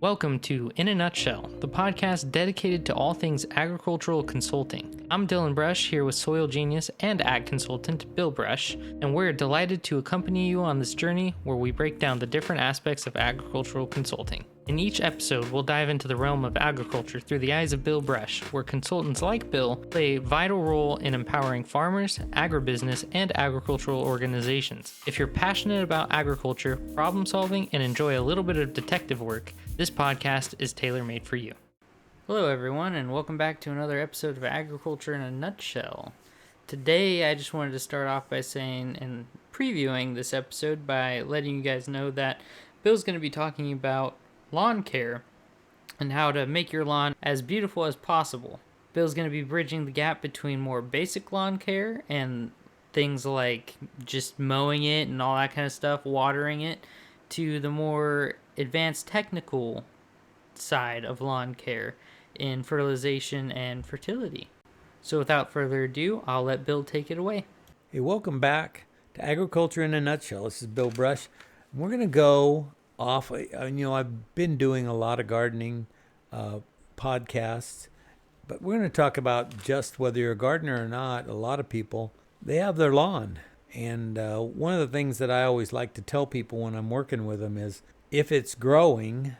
Welcome to In a Nutshell, the podcast dedicated to all things agricultural consulting. I'm Dylan Brush here with soil genius and ag consultant Bill Brush, and we're delighted to accompany you on this journey where we break down the different aspects of agricultural consulting. In each episode, we'll dive into the realm of agriculture through the eyes of Bill Brush, where consultants like Bill play a vital role in empowering farmers, agribusiness, and agricultural organizations. If you're passionate about agriculture, problem solving, and enjoy a little bit of detective work, this podcast is tailor-made for you. Hello everyone, and welcome back to another episode of Agriculture in a Nutshell. Today, I just wanted to start off by saying and previewing this episode by letting you guys know that Bill's going to be talking about lawn care and how to make your lawn as beautiful as possible. Bill's going to be bridging the gap between more basic lawn care and things like just mowing it and all that kind of stuff, watering it, to the more advanced technical side of lawn care in fertilization and fertility. So without further ado, I'll let Bill take it away. Hey, welcome back to Agriculture in a Nutshell. This is Bill Brush. We're going to go off. I've been doing a lot of gardening podcasts, but we're going to talk about just whether you're a gardener or not. A lot of people, they have their lawn. And one of the things that I always like to tell people when I'm working with them is if it's growing,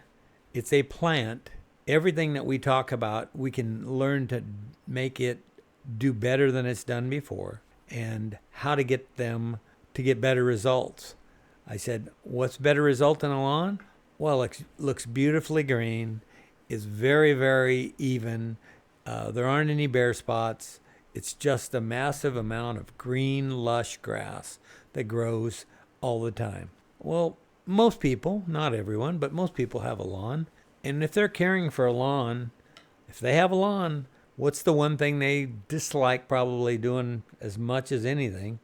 it's a plant. Everything that we talk about, we can learn to make it do better than it's done before and how to get them to get better results. I said, what's better result in a lawn? Well, it looks beautifully green. It's very, very even. There aren't any bare spots. It's just a massive amount of green, lush grass that grows all the time. Well, most people, not everyone, but most people have a lawn. And if they're caring for a lawn, if they have a lawn, what's the one thing they dislike probably doing as much as anything?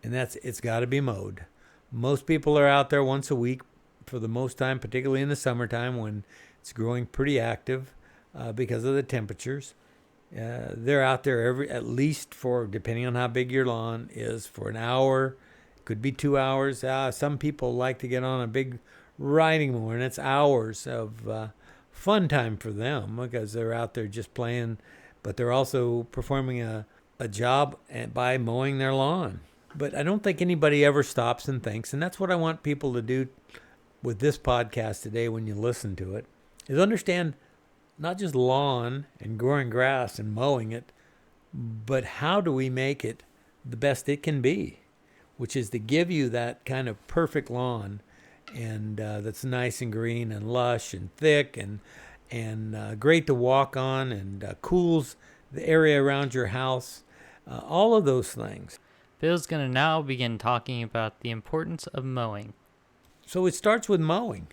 And that's it's got to be mowed. Most people are out there once a week for the most time, particularly in the summertime when it's growing pretty active because of the temperatures. They're out there at least for, depending on how big your lawn is, for an hour. Could be 2 hours. Some people like to get on a big riding mower, and it's hours of fun time for them because they're out there just playing, but they're also performing a job by mowing their lawn. But I don't think anybody ever stops and thinks, and that's what I want people to do with this podcast today when you listen to it, is understand not just lawn and growing grass and mowing it, but how do we make it the best it can be, which is to give you that kind of perfect lawn and that's nice and green and lush and thick and great to walk on and cools the area around your house, all of those things. Bill's going to now begin talking about the importance of mowing. So it starts with mowing.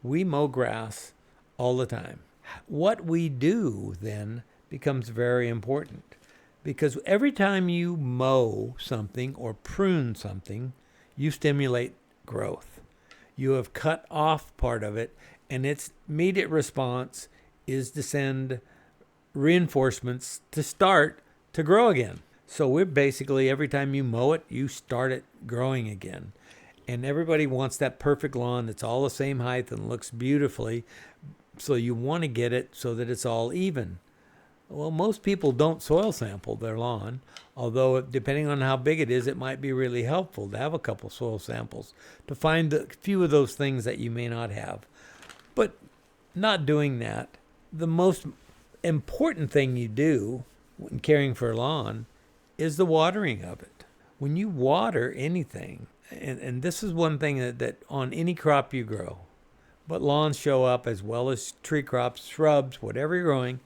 We mow grass all the time. What we do then becomes very important because every time you mow something or prune something, you stimulate growth. You have cut off part of it, and its immediate response is to send reinforcements to start to grow again. So we're basically, every time you mow it, you start it growing again. And everybody wants that perfect lawn that's all the same height and looks beautifully. So you want to get it so that it's all even. Well, most people don't soil sample their lawn, although depending on how big it is, it might be really helpful to have a couple soil samples to find a few of those things that you may not have. But not doing that, the most important thing you do when caring for a lawn is the watering of it. When you water anything, and this is one thing that on any crop you grow, but lawns show up as well as tree crops, shrubs, whatever you're growing,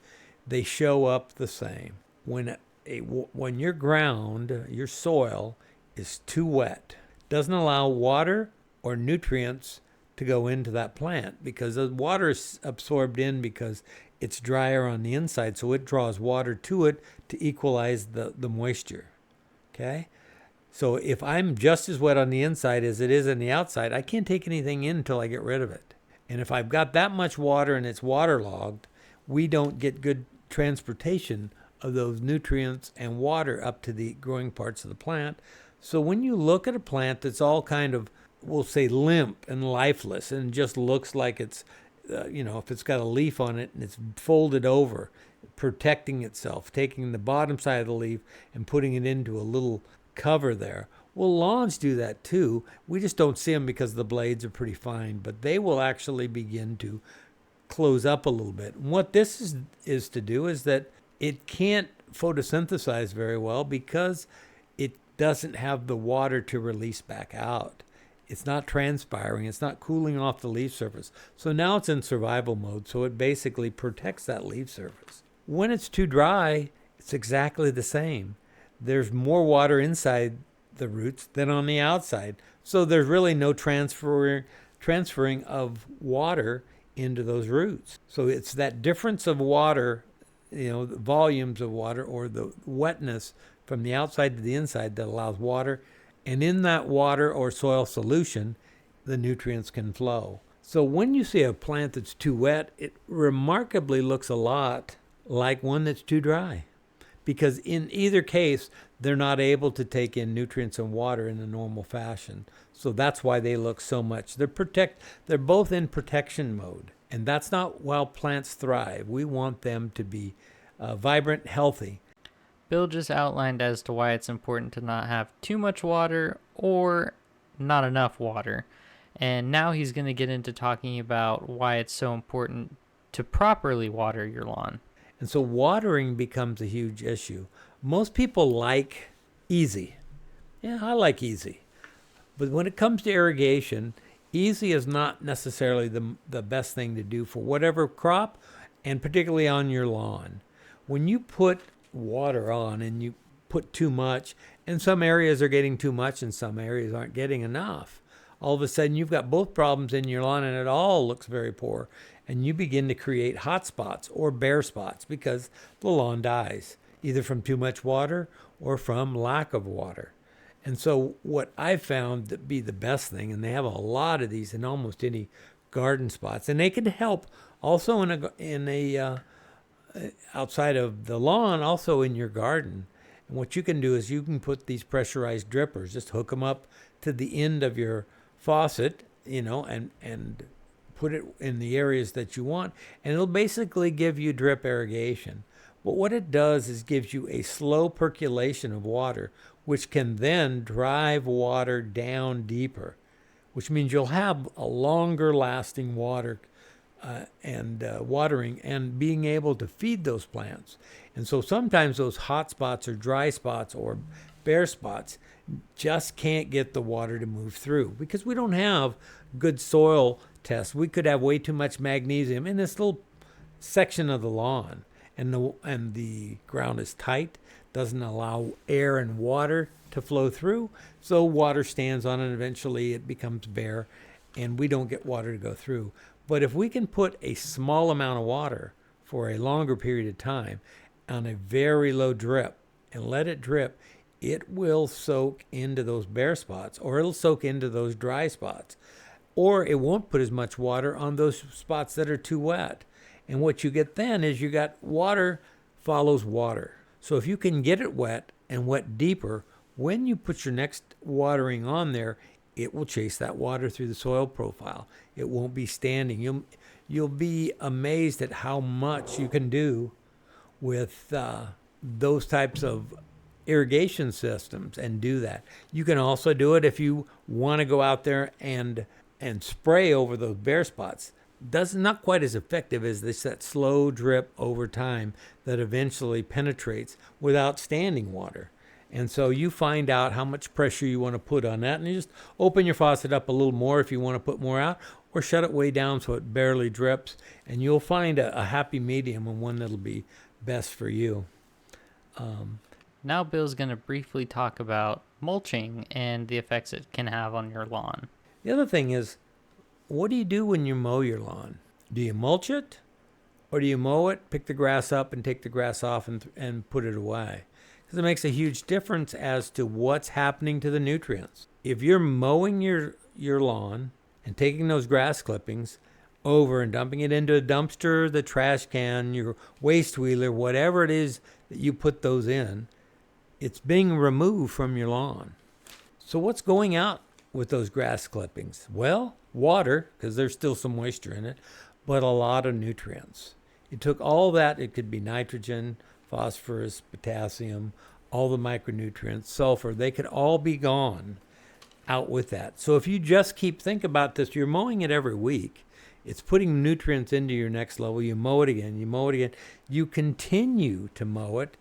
they show up the same. When your ground, your soil, is too wet, doesn't allow water or nutrients to go into that plant because the water is absorbed in because it's drier on the inside, so it draws water to it to equalize the moisture. Okay? So if I'm just as wet on the inside as it is on the outside, I can't take anything in until I get rid of it. And if I've got that much water and it's waterlogged, we don't get good transportation of those nutrients and water up to the growing parts of the plant. So when you look at a plant that's all kind of, we'll say, limp and lifeless and just looks like it's if it's got a leaf on it and it's folded over, protecting itself, taking the bottom side of the leaf and putting it into a little cover there. Well, lawns do that too. We just don't see them because the blades are pretty fine, but they will actually begin to close up a little bit. And what this is to do is that it can't photosynthesize very well because it doesn't have the water to release back out. It's not transpiring. It's not cooling off the leaf surface. So now it's in survival mode. So it basically protects that leaf surface. When it's too dry, it's exactly the same. There's more water inside the roots than on the outside. So there's really no transferring of water into those roots. So it's that difference of water, the volumes of water or the wetness from the outside to the inside that allows water. And in that water or soil solution, the nutrients can flow. So when you see a plant that's too wet, it remarkably looks a lot like one that's too dry. Because in either case, they're not able to take in nutrients and water in a normal fashion. So that's why they look so much. They're both in protection mode. And that's not how plants thrive. We want them to be vibrant, healthy. Bill just outlined as to why it's important to not have too much water or not enough water. And now he's going to get into talking about why it's so important to properly water your lawn. And so watering becomes a huge issue. Most people like easy. Yeah, I like easy. But when it comes to irrigation, easy is not necessarily the best thing to do for whatever crop, and particularly on your lawn. When you put water on and you put too much, and some areas are getting too much and some areas aren't getting enough, all of a sudden you've got both problems in your lawn and it all looks very poor. And you begin to create hot spots or bare spots because the lawn dies, either from too much water or from lack of water. And so what I've found to be the best thing, and they have a lot of these in almost any garden spots, and they can help also in a outside of the lawn, also in your garden. And what you can do is you can put these pressurized drippers, just hook them up to the end of your faucet, and put it in the areas that you want, and it'll basically give you drip irrigation. But what it does is gives you a slow percolation of water, which can then drive water down deeper, which means you'll have a longer lasting water and watering and being able to feed those plants. And so sometimes those hot spots or dry spots or bare spots just can't get the water to move through because we don't have good soil tests. We could have way too much magnesium in this little section of the lawn, and the ground is tight, doesn't allow air and water to flow through, so water stands on it, and eventually it becomes bare and we don't get water to go through. But if we can put a small amount of water for a longer period of time on a very low drip and let it drip, it will soak into those bare spots, or it'll soak into those dry spots, or it won't put as much water on those spots that are too wet. And what you get then is you got water follows water. So if you can get it wet and wet deeper, when you put your next watering on there, it will chase that water through the soil profile. It won't be standing. You'll be amazed at how much you can do with those types of irrigation systems and do that. You can also do it if you want to go out there and spray over those bare spots. Not quite as effective as that slow drip over time that eventually penetrates without standing water. And so you find out how much pressure you want to put on that, and you just open your faucet up a little more if you want to put more out, or shut it way down so it barely drips, and you'll find a happy medium and one that'll be best for you. Now Bill's going to briefly talk about mulching and the effects it can have on your lawn. The other thing is, what do you do when you mow your lawn? Do you mulch it? Or do you mow it, pick the grass up, and take the grass off and put it away? Because it makes a huge difference as to what's happening to the nutrients. If you're mowing your lawn and taking those grass clippings over and dumping it into a dumpster, the trash can, your waste wheeler, whatever it is that you put those in, it's being removed from your lawn. So what's going out with those grass clippings? Well, water, because there's still some moisture in it, but a lot of nutrients. It took all that, it could be nitrogen, phosphorus, potassium, all the micronutrients, sulfur, they could all be gone out with that. So if you just think about this, you're mowing it every week. It's putting nutrients into your next level. You mow it again, you mow it again. You continue to mow it.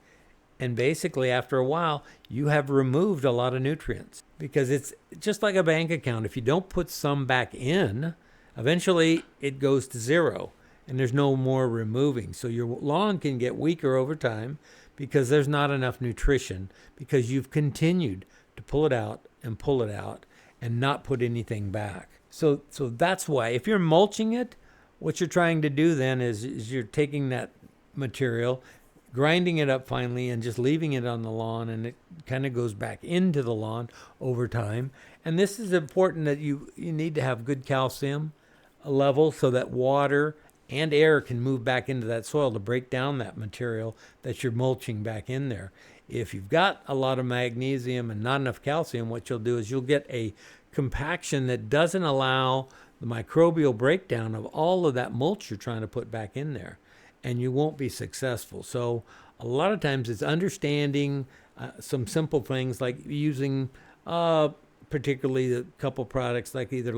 And basically, after a while, you have removed a lot of nutrients because it's just like a bank account. If you don't put some back in, eventually it goes to zero and there's no more removing. So your lawn can get weaker over time because there's not enough nutrition because you've continued to pull it out and not put anything back. So that's why if you're mulching it, what you're trying to do then is you're taking that material, grinding it up finally and just leaving it on the lawn, and it kind of goes back into the lawn over time. And this is important that you need to have good calcium level so that water and air can move back into that soil to break down that material that you're mulching back in there. If you've got a lot of magnesium and not enough calcium, what you'll do is you'll get a compaction that doesn't allow the microbial breakdown of all of that mulch you're trying to put back in there, and you won't be successful. So a lot of times it's understanding some simple things like using particularly a couple products like either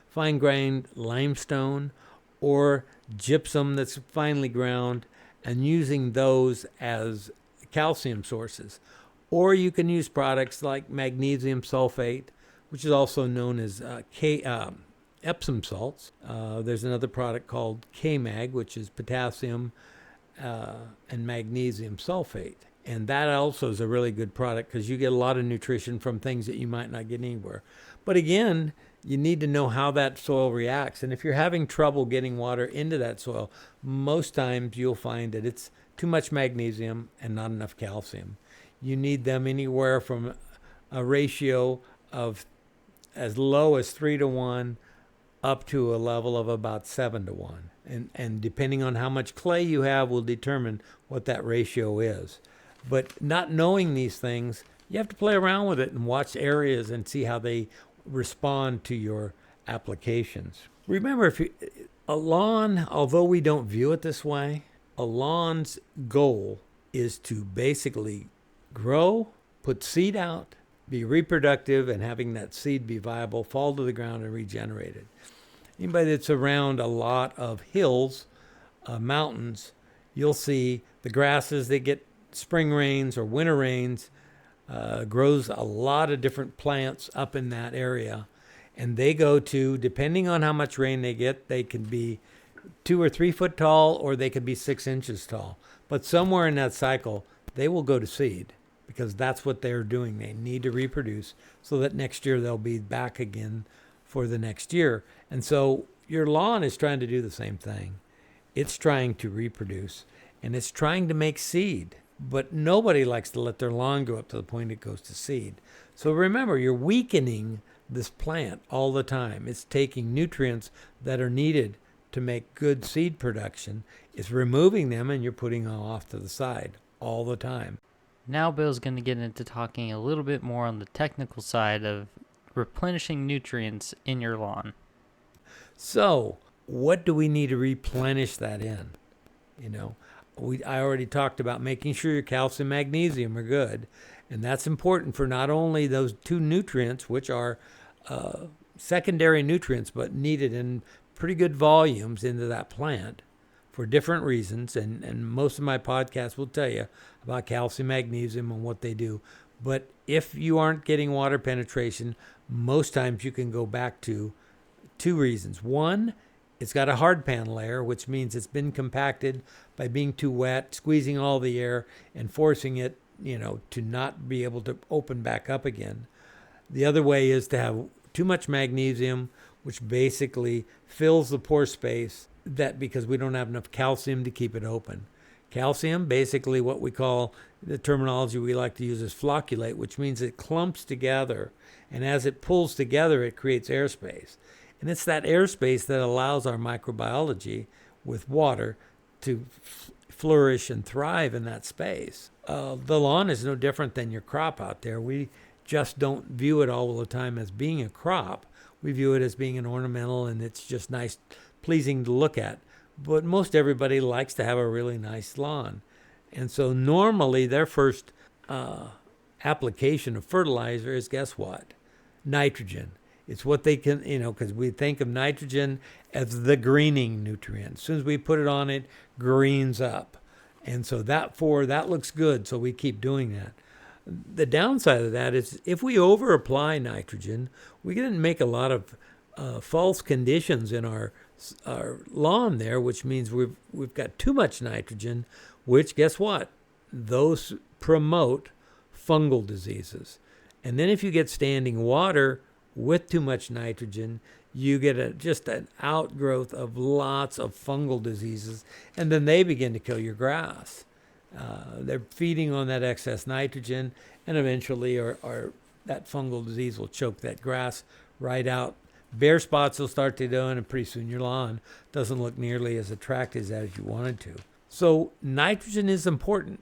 fine grind limestone or gypsum that's finely ground, and using those as calcium sources. Or you can use products like magnesium sulfate, which is also known as Epsom salts. There's another product called K-Mag, which is potassium and magnesium sulfate. And that also is a really good product because you get a lot of nutrition from things that you might not get anywhere. But again, you need to know how that soil reacts. And if you're having trouble getting water into that soil, most times you'll find that it's too much magnesium and not enough calcium. You need them anywhere from a ratio of as low as 3-to-1 up to a level of about 7-to-1. And depending on how much clay you have will determine what that ratio is. But not knowing these things, you have to play around with it and watch areas and see how they respond to your applications. Remember, a lawn, although we don't view it this way, a lawn's goal is to basically grow, put seed out, be reproductive, and having that seed be viable, fall to the ground and regenerated. Anybody that's around a lot of hills, mountains, you'll see the grasses, they get spring rains or winter rains, grows a lot of different plants up in that area. And they go to, depending on how much rain they get, they can be 2 or 3 foot tall or they could be 6 inches tall. But somewhere in that cycle, they will go to seed, because that's what they're doing. They need to reproduce so that next year they'll be back again for the next year. And so your lawn is trying to do the same thing. It's trying to reproduce and it's trying to make seed. But nobody likes to let their lawn go up to the point it goes to seed. So remember, you're weakening this plant all the time. It's taking nutrients that are needed to make good seed production. It's removing them and you're putting them off to the side all the time. Now Bill's going to get into talking a little bit more on the technical side of replenishing nutrients in your lawn. So, what do we need to replenish that in? I already talked about making sure your calcium, magnesium are good. And that's important for not only those 2 nutrients, which are secondary nutrients, but needed in pretty good volumes into that plant for different reasons. And most of my podcasts will tell you about calcium, magnesium, and what they do. But if you aren't getting water penetration, most times you can go back to 2 reasons. One, it's got a hard pan layer, which means it's been compacted by being too wet, squeezing all the air and forcing it, to not be able to open back up again. The other way is to have too much magnesium, which basically fills the pore space, that because we don't have enough calcium to keep it open. Calcium, basically what we call, the terminology we like to use is flocculate, which means it clumps together. And as it pulls together, it creates airspace. And it's that airspace that allows our microbiology with water to flourish and thrive in that space. The lawn is no different than your crop out there. We just don't view it all the time as being a crop. We view it as being an ornamental, and it's just nice pleasing to look at. But most everybody likes to have a really nice lawn. And so normally their first application of fertilizer is, guess what? Nitrogen. It's what they can, because we think of nitrogen as the greening nutrient. As soon as we put it on, it greens up. And so that looks good, so we keep doing that. The downside of that is if we over apply nitrogen, we can make a lot of false conditions in our lawn there, which means we've got too much nitrogen, which, guess what? Those promote fungal diseases. And then if you get standing water with too much nitrogen, you get just an outgrowth of lots of fungal diseases, and then they begin to kill your grass. They're feeding on that excess nitrogen, and eventually that fungal disease will choke that grass right out. Bare spots will start to do, and pretty soon your lawn doesn't look nearly as attractive as you wanted to. So nitrogen is important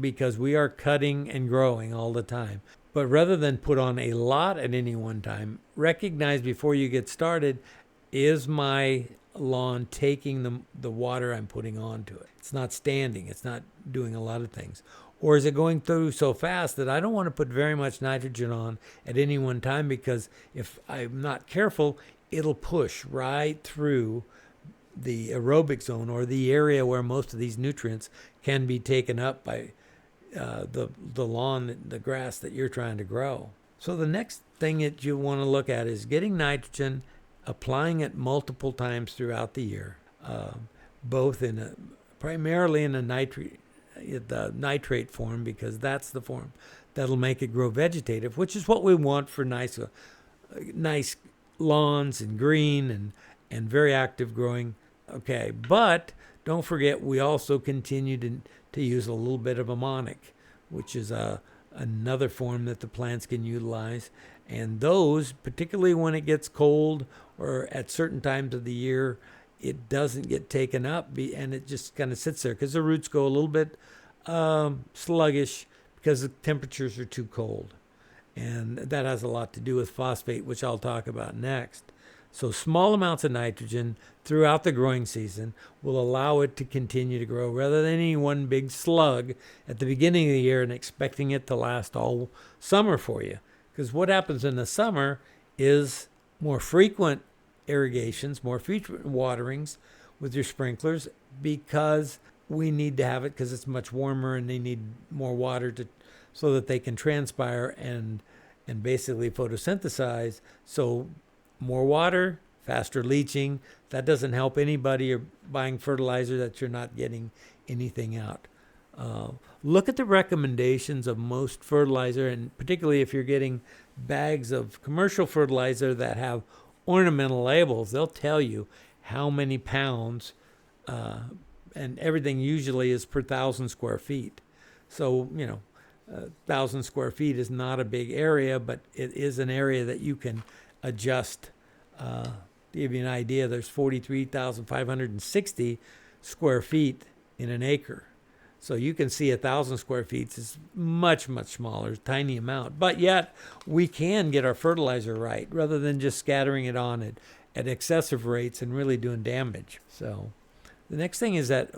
because we are cutting and growing all the time. But rather than put on a lot at any one time, recognize before you get started, is my lawn taking the water I'm putting onto it? It's not standing. It's not doing a lot of things. Or is it going through so fast that I don't want to put very much nitrogen on at any one time, because if I'm not careful, it'll push right through the aerobic zone, or the area where most of these nutrients can be taken up by the lawn, the grass that you're trying to grow. So the next thing that you want to look at is getting nitrogen, applying it multiple times throughout the year, both primarily in the nitrate form, because that's the form that'll make it grow vegetative, which is what we want for nice lawns and green and very active growing. Okay, but don't forget we also continue to use a little bit of ammonic, which is another form that the plants can utilize. And those, particularly when it gets cold or at certain times of the year, it doesn't get taken up, and it just kind of sits there because the roots go a little bit sluggish because the temperatures are too cold. And that has a lot to do with phosphate, which I'll talk about next. So small amounts of nitrogen throughout the growing season will allow it to continue to grow, rather than any one big slug at the beginning of the year and expecting it to last all summer for you. Because what happens in the summer is more frequent irrigations, more frequent waterings with your sprinklers, because we need to have it because it's much warmer and they need more water so that they can transpire and basically photosynthesize. So more water, faster leaching. That doesn't help anybody. You're buying fertilizer that you're not getting anything out. Look at the recommendations of most fertilizer, and particularly if you're getting bags of commercial fertilizer that have ornamental labels, they'll tell you how many pounds, and everything usually is per 1,000 square feet. So, 1,000 square feet is not a big area, but it is an area that you can adjust. To give you an idea, there's 43,560 square feet in an acre. So you can see 1,000 square feet is much, much smaller, tiny amount. But yet we can get our fertilizer right rather than just scattering it on at excessive rates and really doing damage. So the next thing is that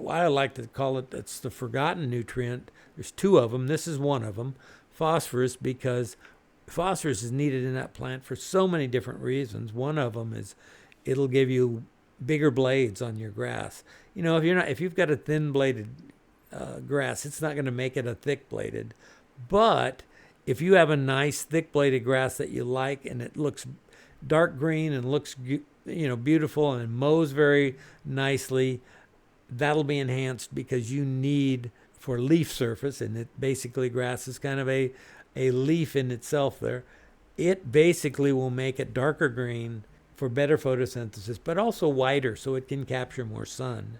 I like to call it's the forgotten nutrient. There's two of them. This is one of them, phosphorus, because phosphorus is needed in that plant for so many different reasons. One of them is it'll give you bigger blades on your grass. If you've got a thin bladed grass, it's not going to make it a thick bladed. But if you have a nice thick bladed grass that you like and it looks dark green and looks beautiful and mows very nicely, that'll be enhanced because you need for leaf surface, and it basically grass is kind of a leaf in itself there. It basically will make it darker green for better photosynthesis, but also wider so it can capture more sun.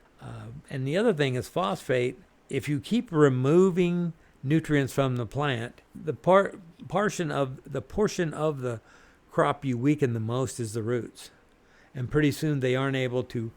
And the other thing is phosphate. If you keep removing nutrients from the plant, the portion of the crop you weaken the most is the roots. And pretty soon they aren't able to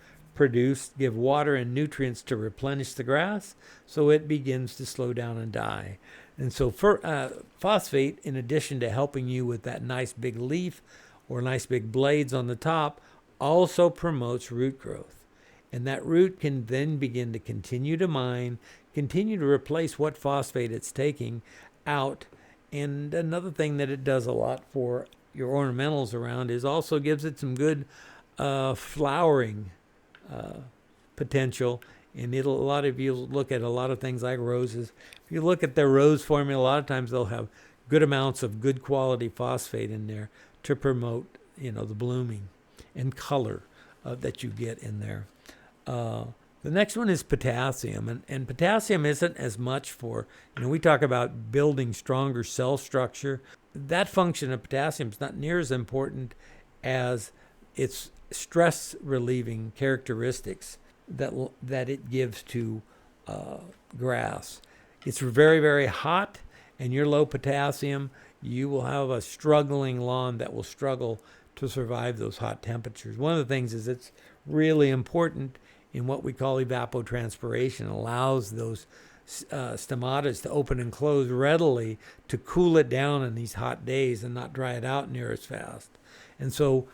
give water and nutrients to replenish the grass, so it begins to slow down and die. And so phosphate, in addition to helping you with that nice big leaf or nice big blades on the top, also promotes root growth. And that root can then begin to continue to mine, continue to replace what phosphate it's taking out. And another thing that it does a lot for your ornamentals around is also gives it some good flowering potential. And a lot of you look at a lot of things like roses. If you look at their rose formula, a lot of times they'll have good amounts of good quality phosphate in there to promote, the blooming and color that you get in there. The next one is potassium, and potassium isn't as much for, we talk about building stronger cell structure. That function of potassium is not near as important as its stress relieving characteristics that it gives to grass. It's very, very hot, and you're low potassium, you will have a struggling lawn that will struggle to survive those hot temperatures. One of the things is it's really important in what we call evapotranspiration. It allows those stomatas to open and close readily to cool it down in these hot days and not dry it out near as fast. And so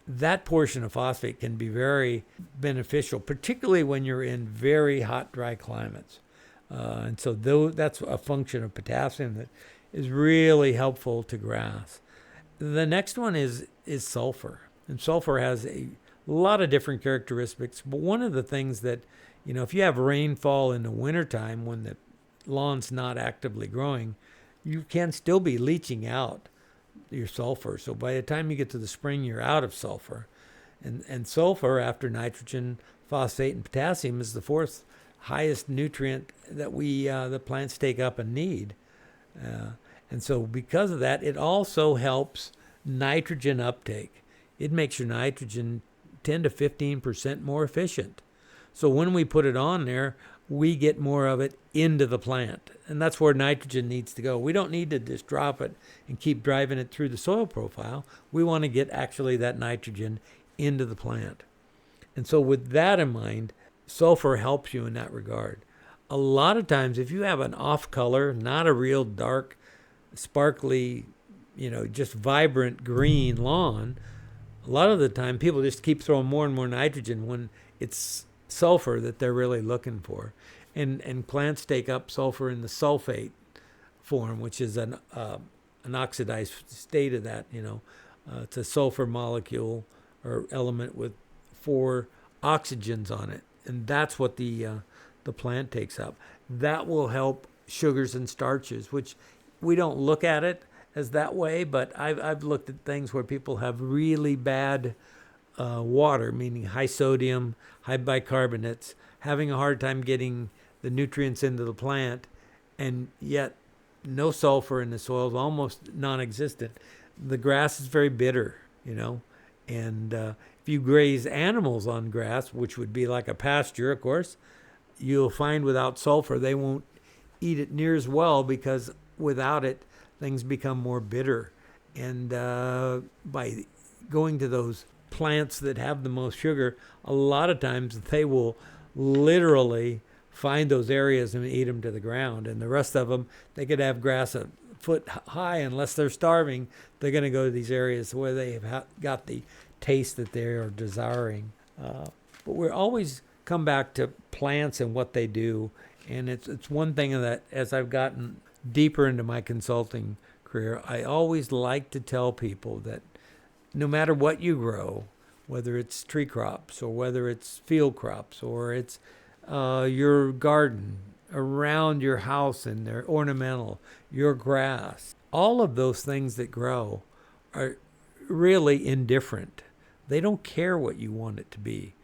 that portion of phosphate can be very beneficial, particularly when you're in very hot, dry climates. And so that's a function of potassium that is really helpful to grass. The next one is sulfur. And sulfur has a lot of different characteristics. But one of the things that, if you have rainfall in the wintertime when the lawn's not actively growing, you can still be leaching out your sulfur. So by the time you get to the spring, you're out of sulfur. And sulfur, after nitrogen, phosphate, and potassium, is the fourth highest nutrient that the plants take up and need. And so because of that, it also helps nitrogen uptake. It makes your nitrogen 10 to 15% more efficient. So when we put it on there, we get more of it into the plant. And that's where nitrogen needs to go. We don't need to just drop it and keep driving it through the soil profile. We want to get actually that nitrogen into the plant. And so with that in mind, sulfur helps you in that regard. A lot of times, if you have an off color, not a real dark, sparkly, just vibrant green lawn, a lot of the time people just keep throwing more and more nitrogen when it's sulfur that they're really looking for. And plants take up sulfur in the sulfate form, which is an oxidized state of that. It's a sulfur molecule or element with 4 oxygens on it. And that's what the plant takes up. That will help sugars and starches, which we don't look at it as that way, but I've looked at things where people have really bad water, meaning high sodium, high bicarbonates, having a hard time getting the nutrients into the plant, and yet no sulfur in the soil is almost non-existent. The grass is very bitter, and if you graze animals on grass, which would be like a pasture, of course, you'll find without sulfur they won't eat it near as well, because without it things become more bitter. And by going to those plants that have the most sugar, a lot of times they will literally find those areas and eat them to the ground. And the rest of them, they could have grass a foot high. Unless they're starving, they're going to go to these areas where they have got the taste that they are desiring. But we always come back to plants and what they do. And it's one thing that as I've gotten deeper into my consulting career, I always like to tell people that no matter what you grow, whether it's tree crops or whether it's field crops or it's your garden around your house and they're ornamental, your grass, all of those things that grow are really indifferent. They don't care what you want it to be.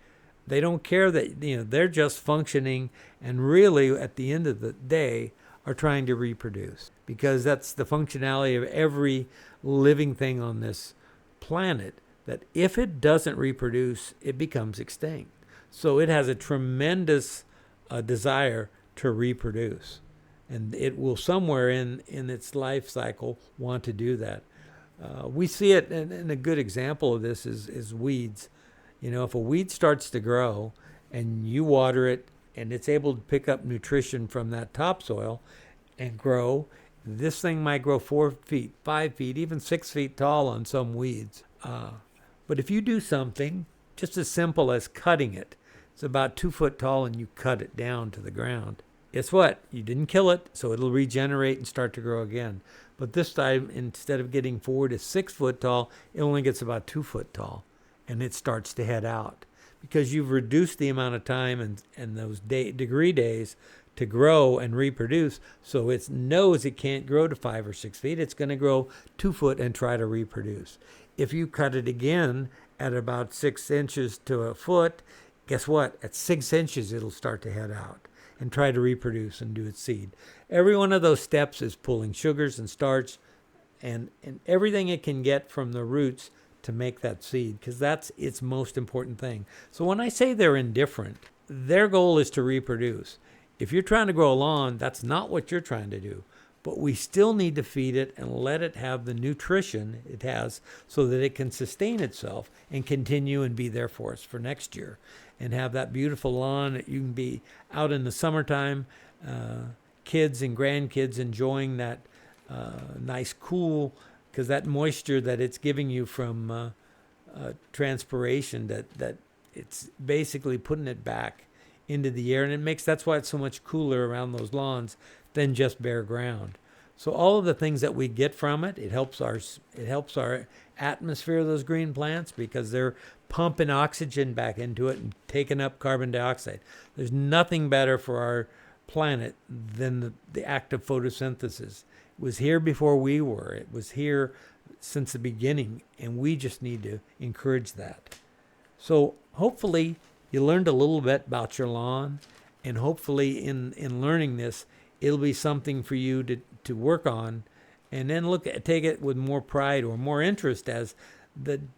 They don't care that, they're just functioning, and really at the end of the day are trying to reproduce, because that's the functionality of every living thing on this planet, that if it doesn't reproduce, it becomes extinct. So it has a tremendous desire to reproduce, and it will somewhere in its life cycle want to do that. We see it, and a good example of this is weeds. If a weed starts to grow and you water it and it's able to pick up nutrition from that topsoil and grow, this thing might grow 4 feet, 5 feet, even 6 feet tall on some weeds. But if you do something just as simple as cutting it. It's about 2 foot tall and you cut it down to the ground. Guess what? You didn't kill it, so it'll regenerate and start to grow again. But this time, instead of getting 4 to 6 foot tall, it only gets about 2 foot tall, and it starts to head out because you've reduced the amount of time and those degree days to grow and reproduce. So it knows it can't grow to 5 or 6 feet. It's going to grow 2 foot and try to reproduce. If you cut it again at about 6 inches to a foot, guess what? At 6 inches, it'll start to head out and try to reproduce and do its seed. Every one of those steps is pulling sugars and starch and everything it can get from the roots to make that seed, because that's its most important thing. So when I say they're indifferent, their goal is to reproduce. If you're trying to grow a lawn, that's not what you're trying to do. But we still need to feed it and let it have the nutrition it has so that it can sustain itself and continue and be there for us for next year and have that beautiful lawn that you can be out in the summertime, kids and grandkids enjoying that nice cool, because that moisture that it's giving you from transpiration, that it's basically putting it back into the air, and that's why it's so much cooler around those lawns than just bare ground. So all of the things that we get from it, it helps our atmosphere of those green plants because they're pumping oxygen back into it and taking up carbon dioxide. There's nothing better for our planet than the act of photosynthesis. It was here before we were. It was here since the beginning, and we just need to encourage that. So hopefully you learned a little bit about your lawn, and hopefully in learning this, it'll be something for you to work on, and then take it with more pride or more interest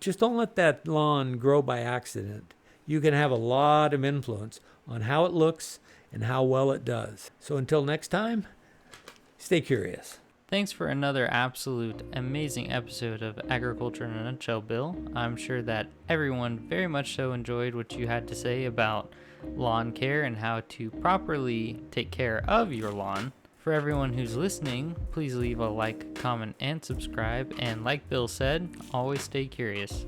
just don't let that lawn grow by accident. You can have a lot of influence on how it looks and how well it does. So until next time, stay curious. Thanks for another absolute amazing episode of Agriculture in a Nutshell, Bill. I'm sure that everyone very much so enjoyed what you had to say about lawn care and how to properly take care of your lawn. For everyone who's listening, please leave a like, comment, and subscribe. And like Bill said, always stay curious.